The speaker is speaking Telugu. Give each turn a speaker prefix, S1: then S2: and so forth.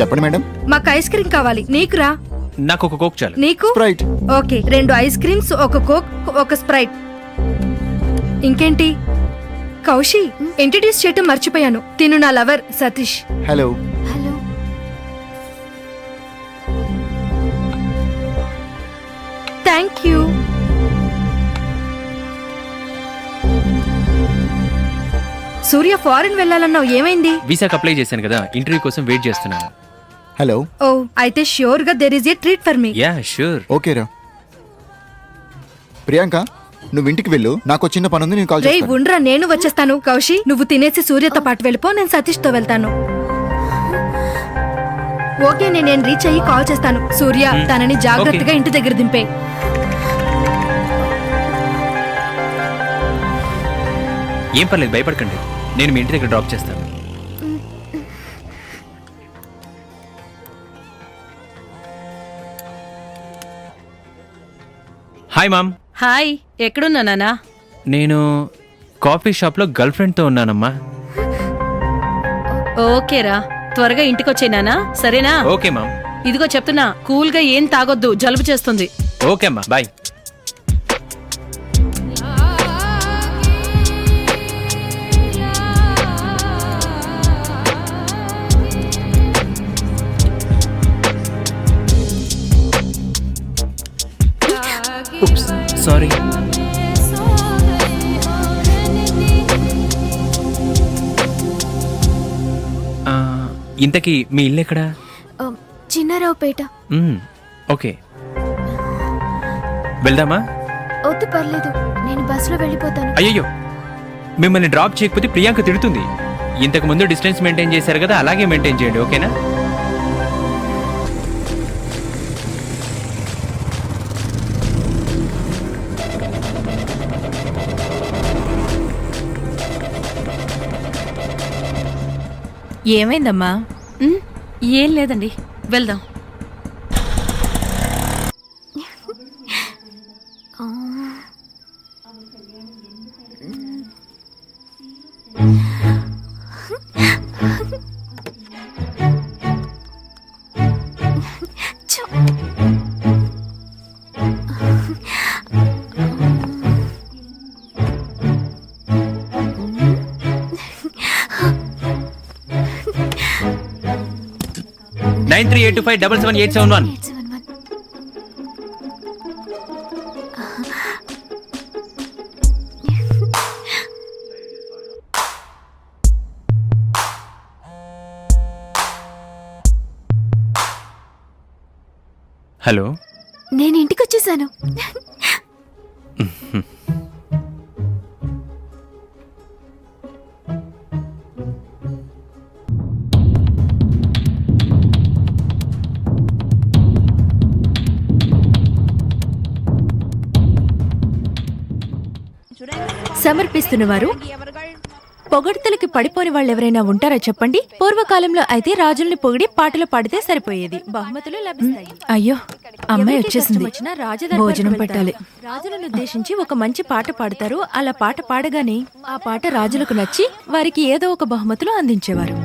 S1: చెప్పండి మేడం.
S2: మాకు ఐస్ క్రీమ్ కావాలి. నీకురా?
S3: నాకు ఒక కోక్ చాలు.
S2: నీకు?
S1: స్ప్రైట్.
S2: ఓకే, 2 ఐస్ క్రీమ్స్, ఒక కోక్, ఒక స్ప్రైట్. ఇంకేంటి? కౌశి, ఇంట్రడ్యూస్ చేయటం మర్చిపోయాను. తిను నా lover Satish.
S1: Hello.
S2: Hello. Thank you. Surya, foreign వెళ్ళాలన్నావు, ఏమైంది?
S3: వీసాకి అప్లై చేశాను కదా, ఇంటర్వ్యూ కోసం వెయిట్ చేస్తున్నాను.
S1: హలో.
S2: ఓ, అయితే ష్యూర్ గా there is a treat for me.
S3: Yeah sure.
S1: ఓకేరా. ప్రియాంక, నువ్వు ఇంటికి వెళ్ళు, నాకు చిన్న పని ఉంది, నేను కాల్
S2: రే
S1: చేస్తాను.
S2: ఉండ్రా, నేను వచ్చేస్తాను. కౌశి, నువ్వు తినేసి సూర్యతో పాటు వెళ్ళిపో, నేను సతీష్ తో వెళ్తాను. ఓకే, నేను రీచ్ అయ్యి కాల్ చేస్తాను. సూర్య, తనని జాగ్రత్తగా ఇంటి దగ్గర దింపే.
S3: ఏం పర్లేదు, భయపడకండి. నేను మీ ఇంటి దగ్గర డ్రాప్ చేస్తాను. Hi ma'am.
S4: హాయ్, ఎక్కడున్నా నానా?
S3: నేను కాఫీ షాప్లో గర్ల్ ఫ్రెండ్తో ఉన్నానమ్మా.
S4: ఓకేరా, త్వరగా ఇంటికొచ్చే నానా, సరేనా?
S3: Okay mom.
S4: ఇదిగో చెప్తున్నా, కూల్ గా ఏం తాగొద్దు, జలుబు చేస్తుంది.
S3: ఓకే అమ్మా, బాయ్. సారీ. ఇంతకీ మీ ఇల్లు ఎక్కడా?
S5: చిన్నారావుపేట.
S3: ఓకే, వెళ్దామా?
S5: వద్దు, పర్లేదు, నేను బస్సులో వెళ్ళిపోతాను.
S3: అయ్యో, మిమ్మల్ని డ్రాప్ చేయకపోతే ప్రియాంక తిడుతుంది. ఇంతకు ముందు డిస్టెన్స్ మెయింటైన్ చేశారు కదా, అలాగే మెయింటైన్ చేయండి, ఓకేనా?
S6: ఏమైందమ్మా?
S4: ఏం లేదండి, వెళ్దాం.
S3: నైన్ 9382577871. హలో.
S5: నేను ఇంటికి వచ్చేసాను.
S6: సమర్పిస్తున్న వారు పొగడ్తలకి పడిపోని వాళ్ళు ఎవరైనా ఉంటారా చెప్పండి? పూర్వకాలంలో అయితే రాజుల్ని పొగిడి పాటలు పాడితే సరిపోయేది, బహుమతులు లభిస్తాయి. అయ్యో, అమ్మాయి వచ్చేసింది, భోజనం పెట్టాలి. రాజులను ఉద్దేశించి ఒక మంచి పాట పాడతారు. అలా పాట పాడగానే ఆ పాట రాజులకు నచ్చి వారికి ఏదో ఒక బహుమతులు అందించేవారు.